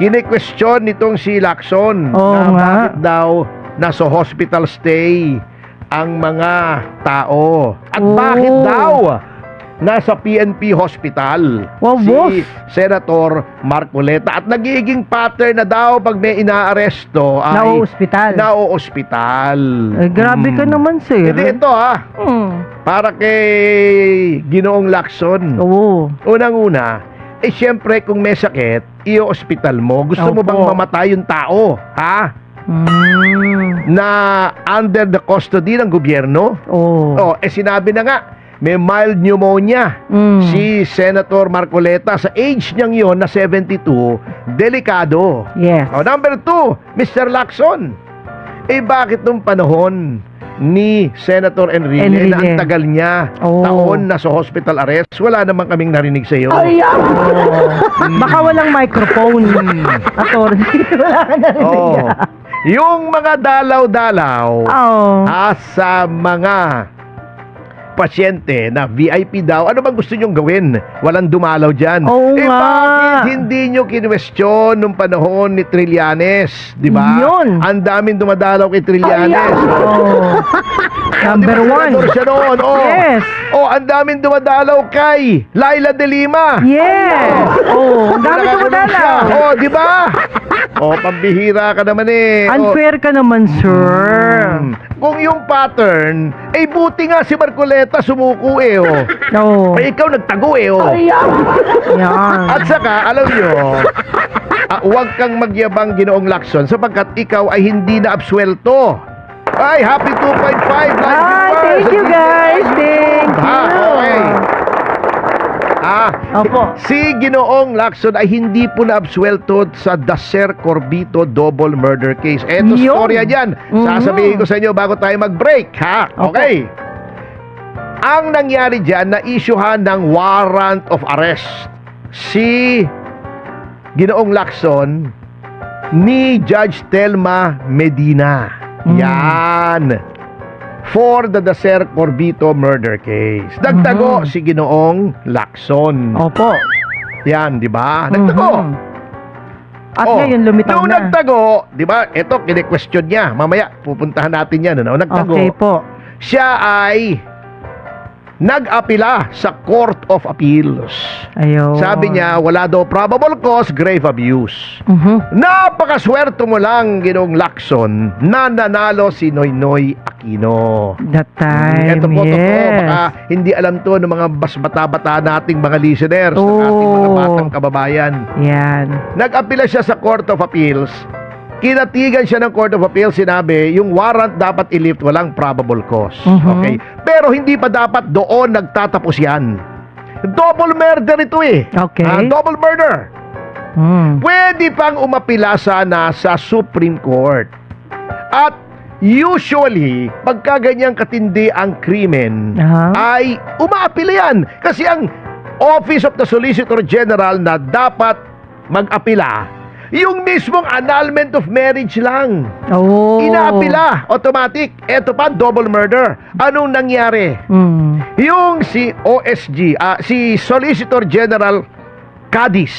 kine-question nitong si Lacson Oo na nga. bakit daw nasa hospital stay ang mga tao. At bakit daw nasa PNP hospital Wow, boss. si Senator Marcoleta. At nagiging pattern na daw pag may inaaresto ay nauospital. Grabe ka naman, sir. Hindi ito para kay Ginoong Lacson. Oo. Unang-una, syempre kung may sakit, i-hospital mo. Gusto mo bang mamatay yung tao? Ha? Na under the custody ng gobyerno? Sinabi na nga, may mild pneumonia si Senator Marcoleta. Sa age niyang yon na 72, delikado. Yes. Number 2, Mr. Lacson. Bakit nung panahon ni Senator Enrile na ang tagal niya taon na sa hospital arrest, wala naman kaming narinig sa iyo? Baka walang microphone. Attorney, wala ka narinig. Yung mga dalaw-dalaw sa mga pasyente na VIP daw, ano bang gusto nyong gawin? Walang dumalaw dyan. Bakit hindi nyo kinwestiyon nung panahon ni Trillanes? Di ba? Ang daming dumadalaw kay Trillanes. Number 1. Siya noon. Yes. Ang daming dumadalaw kay Laila de Lima. Yes. Ang daming dumadalaw. Di ba? Pambihira ka naman Unfair ka naman, sir. Kung yung pattern, buti nga si Marcoleta sumuko ikaw nagtago At saka, alam nyo, huwag kang magyabang, Ginoong Lacson, sapagkat ikaw ay hindi na absuelto. Ay, happy 2.5 live viewers. Thank you, guys. Thank you. Si Ginoong Lacson ay hindi po na-absuelto sa Dacer Corbito double murder case. Eto storya dyan. Sasabihin ko sa inyo bago tayo mag-break, ha? Okay. Ang nangyari dyan, na-issuehan ng warrant of arrest si Ginoong Lacson ni Judge Telma Medina. Yan. For the Dacer Corbito murder case. Nagtago si Ginoong Lacson. Yan, di ba? Nagtago. At ngayon lumitaw nung nagtago, di ba? Ito, kine-question niya. Mamaya, pupuntahan natin yan. Nagtago. Siya ay nag-apila sa Court of Appeals. Sabi niya, wala daw probable cause, grave abuse. Napakaswerte mo lang, Ginoong Lacson, na nanalo si Noynoy Aquino. That time, Ito po, totoo. Baka hindi alam to ng mga bata nating mga listeners, ng ating mga batang kababayan. Yan. Nag-apila siya sa Court of Appeals. Kinatigan siya ng Court of Appeals, sinabi, yung warrant dapat i-lift, walang probable cause. Okay? Pero hindi pa dapat doon nagtatapos yan. Double murder ito double murder. Pwede pang umapila sana sa Supreme Court. At usually, pagka ganyang katindi ang krimen, ay umaapila yan. Kasi ang Office of the Solicitor General na dapat mag-apila, yung mismong annulment of marriage lang. Inaapila, automatic. Eto pa, double murder. Anong nangyari? Yung si OSG, si Solicitor General Cadiz,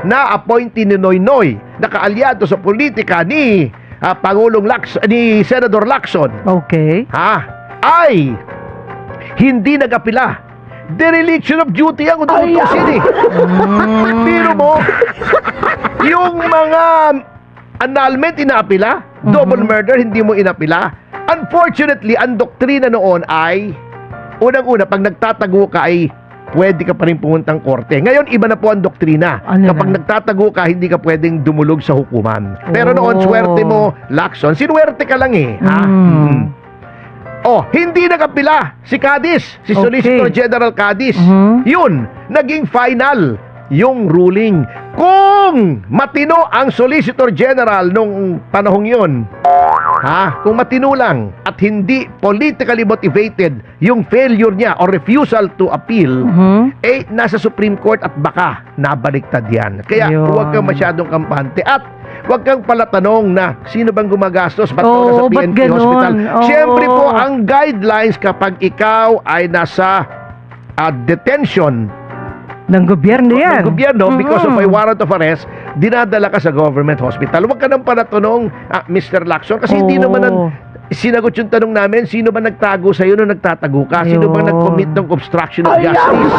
na appointee ni Noynoy, nakaalyado sa politika ni Pangulong Lacson, ni Senador Lacson. Ay hindi nag-apila. Dereliction of duty ang ututusin Pero mo, yung mga annulment inaapila, double murder hindi mo inapila. Unfortunately, ang doktrina noon ay unang-una, pag nagtatago ka ay pwede ka pa rin pumuntang korte. Ngayon, iba na po ang doktrina. Kapag nagtatago ka, hindi ka pwedeng dumulog sa hukuman. Pero noon, swerte mo, Lacson, sinuwerte ka lang hindi nagapila si Cadiz, si Solicitor General Cadiz. Yun, naging final yung ruling. Kung matino ang Solicitor General nung panahong yun, kung matino lang at hindi politically motivated yung failure niya or refusal to appeal, nasa Supreme Court at baka nabaliktad yan. Kaya huwag kang masyadong kampante at huwag kang palatanong na sino bang gumagastos ba't sa PNP Hospital. Siyempre po, ang guidelines kapag ikaw ay nasa detention Ng gobyerno yan. ng gobyerno because of a Mm-mm. warrant of arrest, dinadala ka sa government hospital. Huwag ka nang palatunong, Mr. Lacson, kasi hindi Oo. naman sinagot yung tanong namin, sino ba nagtago sa iyo nung nagtatago ka? Sino bang Ayun. nag-commit ng obstruction of justice?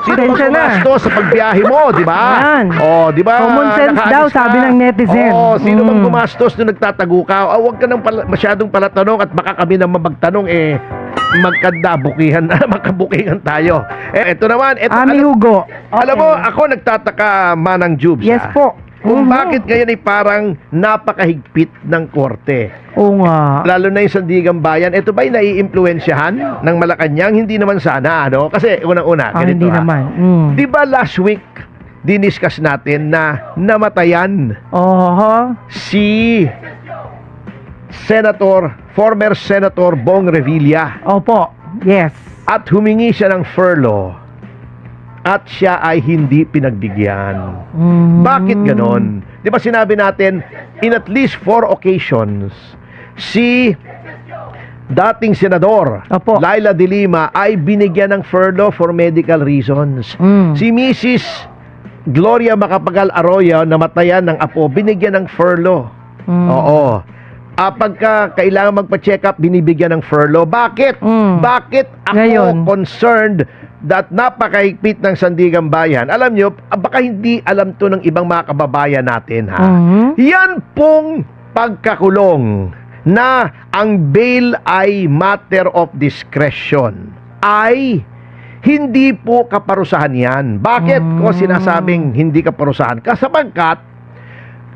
Sino bang Pasensya na. gumastos sa pagbiyahe mo, di ba? Yan. Oh, di ba? Common sense Nakaalis daw, ka. sabi ng netizen. Oh, sino bang Mm. gumastos nung nagtatago ka? Huwag ka nang masyadong palatanong at baka kami naman magtanong magkabukihan tayo. Ito naman, Ami Hugo. alam mo, ako nagtataka, Manang Jubes. Yes po. Kung Mhm. bakit ngayon ay parang napakahigpit ng korte. Oo nga. Lalo na yung Sandigang Bayan. Ito ba'y naiimpluwensyahan ng Malacanang? Hindi naman sana, ano? Kasi unang-una, ganito Hindi naman. Mm. Di ba last week, diniscuss natin na namatayan Oho. si former Senator Bong Revilla Opo. Yes. at humingi siya ng furlough at siya ay hindi pinagbigyan. Mhm. Bakit ganon? Di ba sinabi natin, in at least 4 occasions, si dating senador Opo. Laila de Lima ay binigyan ng furlough for medical reasons. Mm. Si Mrs. Gloria Macapagal Arroyo, namatayan ng apo, binigyan ng furlough. Mm. Oo. Pagka kailangan magpa-check up, binibigyan ng furlough. Bakit? Mm. Bakit ako Ngayon. concerned that napakahigpit ng Sandigang Bayan? Alam nyo, baka hindi alam to ng ibang mga kababayan natin, ha? Mhm. Yan pong pagkakulong na ang bail ay matter of discretion ay hindi po kaparusahan yan. Bakit ko sinasabing hindi kaparusahan? Kasabagkat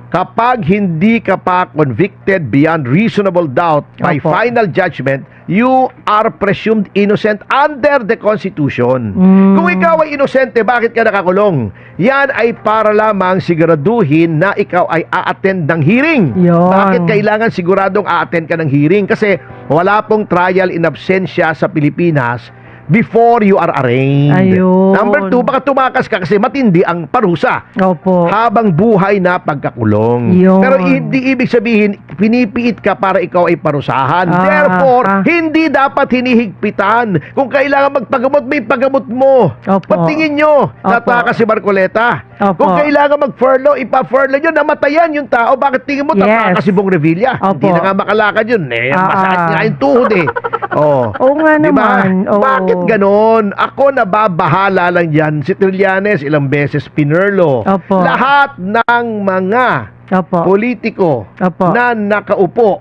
kapag hindi ka pa convicted beyond reasonable doubt by Opo. final judgment, you are presumed innocent under the Constitution. Mm. Kung ikaw ay inosente, bakit ka nakakulong? Yan ay para lamang siguraduhin na ikaw ay a-attend ng hearing. Yon. Bakit kailangan siguradong a-attend ka ng hearing? Kasi wala pong trial in absentia sa Pilipinas before you are arraigned. Ayun. Number 2, baka tumakas ka kasi matindi ang parusa Opo. habang buhay na pagkakulong. Yun. Pero hindi ibig sabihin, pinipiit ka para ikaw ay parusahan. Therefore, hindi dapat hinihigpitan. Kung kailangan magpagamot, may pagamot mo. Opo. Patingin nyo, Opo. nataka si Marcoleta. Opo. Kung kailangan mag-furlough, ipa-furlough yun, namatayan yung tao. Bakit tingin mo, Yes. tataka si Bong Revilla? Opo. Hindi na nga makalakad yun. Masakit Ah. nga yung tuhod eh. Oh. Oo nga Di ba? naman. Oo. Bakit ganon? Ako nababahala lang dyan. Si Trillanes ilang beses pinurlo. Opo. Lahat ng mga Opo. politiko Opo. na nakaupo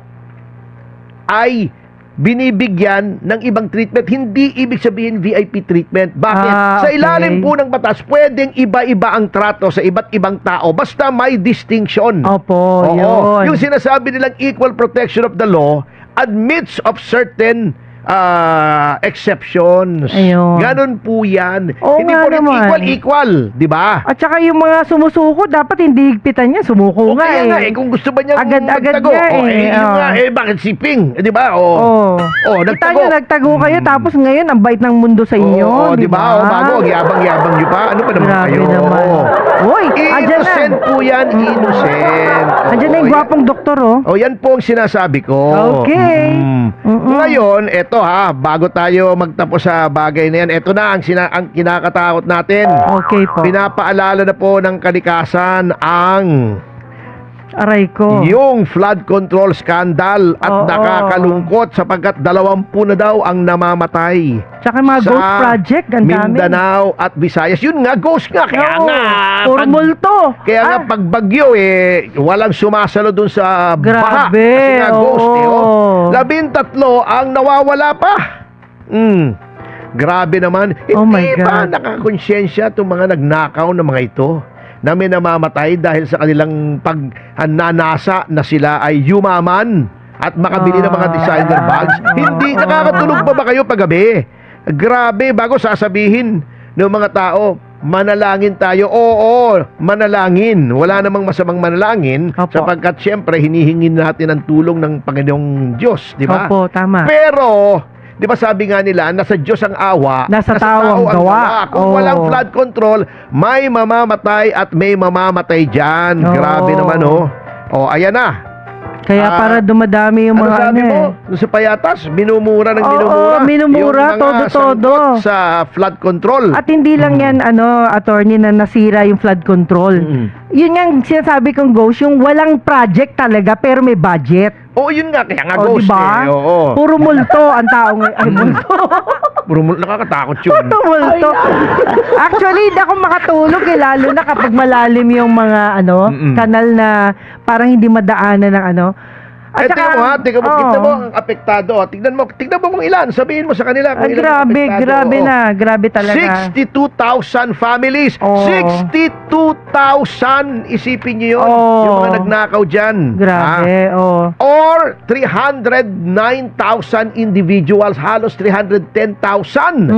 ay binibigyan ng ibang treatment. Hindi ibig sabihin VIP treatment. Bakit? Sa ilalim okay. po ng batas, pwedeng iba-iba ang trato sa iba't ibang tao. Basta may distinction. Opo, Oo. yun. Yung sinasabi nilang equal protection of the law admits of certain exceptions. Ayun. Ganon po yan. Oo Hindi nga po rin naman. equal, di ba? At saka yung mga sumusuko, dapat hindi higpitan niya. Sumuko O nga kaya eh. nga, kung gusto ba niyang Agad-agad magtago, nga eh. yun Oo. nga, bakit si Ping? Di ba? Oo. Kita nagtago. nyo, nagtago kayo, tapos ngayon, ang bait ng mundo sa inyo. Oo, di ba? O, bago, ang yabang-yabang niyo pa. Ano pa naman Grabe kayo? naman. Uy, andyan na. Innocent po yan, innocent. Andyan na yung gwapong doktor, oh. O, yan po ang sinasabi ko. Okay. Mm. Ngayon, eto ha, bago tayo magtapos sa bagay na yan, eto na ang kinakatakot natin. Okay po. Pinapaalala na po ng kalikasan ang Aray ko. yung flood control scandal at Oo. nakakalungkot sapagkat 20 na daw ang namamatay Tsaka mga sa ghost project, ang dami. Mindanao at Visayas. Yun nga, ghost nga. Kaya Oo, nga, puro multo. kaya nga pag bagyo walang sumasalo dun sa baha. Grabe, Kasi nga ghost oo. 13 ang nawawala pa. Grabe naman. Oh my Hindi ba God. nakakonsensya itong mga nagnakaw na mga ito na may namamatay dahil sa kanilang pagnanasa na sila ay yumaman at makabili ng mga designer bags? Hindi, nakakatulog pa ba kayo paggabi? Grabe, bago sasabihin ng mga tao, manalangin tayo. Oo, manalangin. Wala namang masamang manalangin Opo. sapagkat syempre hinihingin natin ang tulong ng Panginoong Diyos, di ba? Opo, tama. Pero, di ba sabi nga nila, nasa Diyos ang awa, Nasa tao ang gawa. Kung Oo. walang flood control, may mamamatay at may mamamatay dyan. Oo. Grabe naman, oh. Oh, ayan na. Kaya para dumadami yung Ano mga sabi ano mo? eh. Doon sa Payatas, minumura ng Oo, minumura. minumura, yung mga todo-todo. sangkot sa flood control. At hindi lang yan, attorney, na nasira yung flood control. Mm. Yun yung sinasabi kong ghost, yung walang project talaga pero may budget. Oo, yun nga. Kaya nga O, ghost diba? eh. Oo. Puro multo ang tao ngayon. Ay, multo. Nakakatakot yun. Puro multo. Actually, hindi ako makatulog eh, lalo na kapag malalim yung mga Mm-mm. kanal na parang hindi madaanan ng At Tingnan mo ha, tingnan mo, oo. tignan mo ang apektado. Tignan mo kung ilan. Sabihin mo sa kanila kung Ay, ilan ang grabe, apektado. grabe Oo. na. Grabe talaga. 62,000 families. Oo. 62,000. Isipin niyo yun. Oo. Yung mga nagnakaw dyan. Grabe, oh. Or 309,000 individuals. Halos 310,000.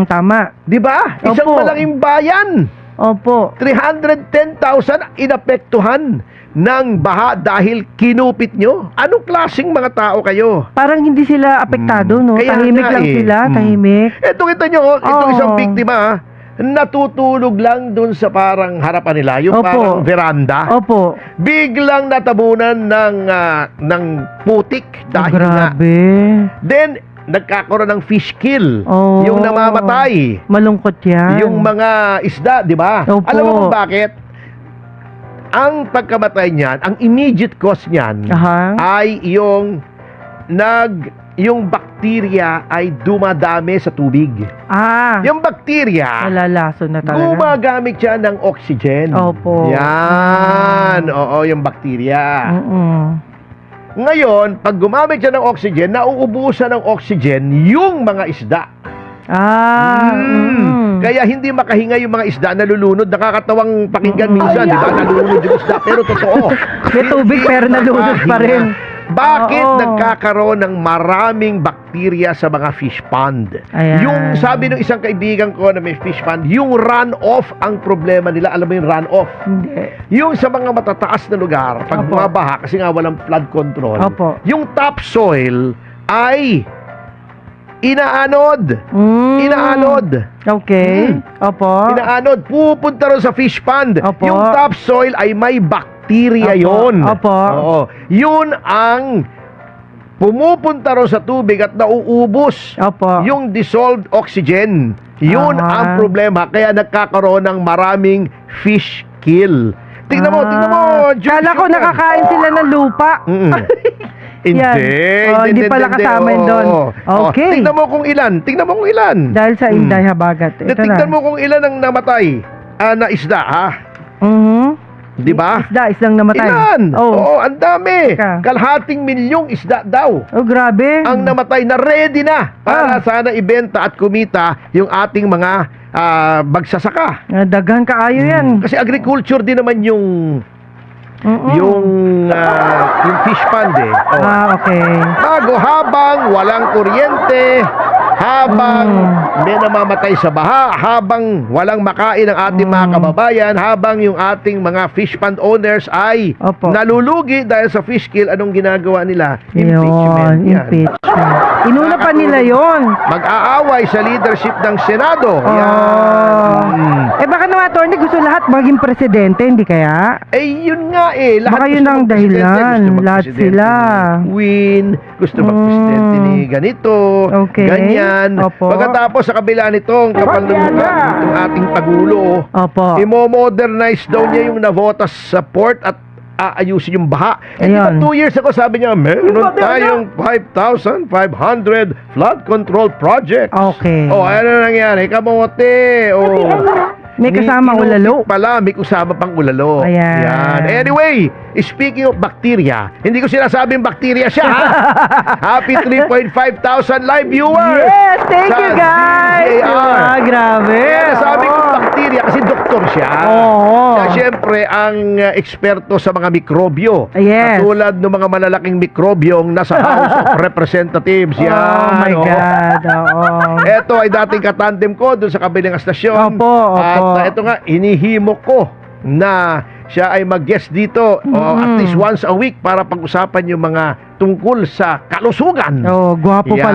Tama. Di ba? Isang Opo. malaking bayan. Opo. 310,000 inapektuhan ng baha dahil kinupit nyo. Anong klaseng mga tao kayo? Parang hindi sila apektado, no? Kaya Tahimik nga lang eh. sila, tahimik. Ito kita nyo, itong Oo. isang biktima, natutulog lang dun sa parang harapan nila, yung Opo. parang veranda. Opo. Biglang natabunan ng putik dahil nga. Grabe. Then, nagkakaroon ng fish kill. Oh. Yung namamatay. Malungkot yan. Yung mga isda, di ba? Opo. Alam mo kung bakit? Ang pagkamatay niyan, ang immediate cause niyan Aha. ay yung bakterya ay dumadami sa tubig. Yung bakterya, Malalaso na talaga. gumagamit siya ng oxygen. Opo. Yan. Oo, yung bakterya. Ngayon, pag gumamit siya ng oxygen, nauubusan ng oxygen yung mga isda. Kaya hindi makahinga yung mga isda, nalulunod. Nakakatawang pakinggan minsan, di ba? Nalulunod yung isda, pero totoo. May tubig pero nalunod pa rin. Bakit Oo. nagkakaroon ng maraming bakterya sa mga fish pond? Ayan. Yung sabi ng isang kaibigan ko na may fish pond, yung runoff ang problema nila. Alam mo yung runoff? Hindi. Yung sa mga matataas na lugar, pag Opo. bumabaha, kasi nga walang flood control, Opo. yung topsoil ay inaanod. Inaanod. Okay. Opo. Inaanod. Pupunta ron sa fish pond. Opo. Yung topsoil ay may bakterya Opo. yon. Opo. Oo. Yun ang pumupunta ron sa tubig at nauubos Opo. yung dissolved oxygen. Yun Ah. ang problema. Kaya nagkakaroon ng maraming fish kill. Tingnan mo. Kala ko nakakain sila ng lupa. Mm-mm. Hindi. Yan. Hindi pala kasama yun doon. Okay. Tingnan mo kung ilan. Dahil sa Inday Habagat. Ito Tingnan na. mo kung ilan ang namatay na isda, ha? Di ba? Islang namatay. Ilan? Oo, ang dami. Teka. Kalahating milyong isda daw Oh, grabe. ang namatay na ready na para sana ibenta at kumita yung ating mga magsasaka. Daghan kaayo yan. Kasi agriculture din naman yung fish pond eh. Oh. Okay. Habang walang kuryente, habang may namamatay sa baha, habang walang makain ang ating mga kababayan, habang yung ating mga fish pond owners ay Opo. nalulugi dahil sa fish kill, anong ginagawa nila? Yun, Yan. impeachment. Inuna pa nila yon. Mag-aaway sa leadership ng Senado. Oh. Yan. Baka naman, attorney, gusto lahat maging presidente, hindi kaya? Yun nga eh. Lahat Baka gusto yun ang magpresidente. dahilan. Gusto Lahat magpresidente sila. ni Win, gusto magpresidente ni ganito, Okay. ganyan. Opo. Pagkatapos sa kabila nitong kapal ng mukha, itong ating Pagulo, Opo. imo-modernize daw niya yung navotas sa port at aayusin yung baha. Di ba Ayun. 2 years ago sabi niya, meron tayong 5,500 flood control projects. Okay. Ano nangyari? Kamote. May kasamang ulalo. Pala, may kasama pang ulalo. Ayan. Yan. Anyway, speaking of bacteria, hindi ko sinasabing bacteria siya, ha? Happy 3.5 thousand live viewers! Yes, thank sa you guys. DZAR. Grabe. Kaya nasabi ko bacteria kasi doktor siya. Oo. Siya siyempre ang eksperto sa mga mikrobyo. Yes. Katulad ng mga malalaking mikrobyong nasa House of Representatives. Yan. Oh my God. Oo. Ito ay dating katandem ko doon sa kabilang estasyon. Opo, opo. At ito nga, inihimo ko na siya ay mag-guest dito at least once a week para pag-usapan yung mga tungkol sa kalusugan. Oh, gwapo Yan. pala.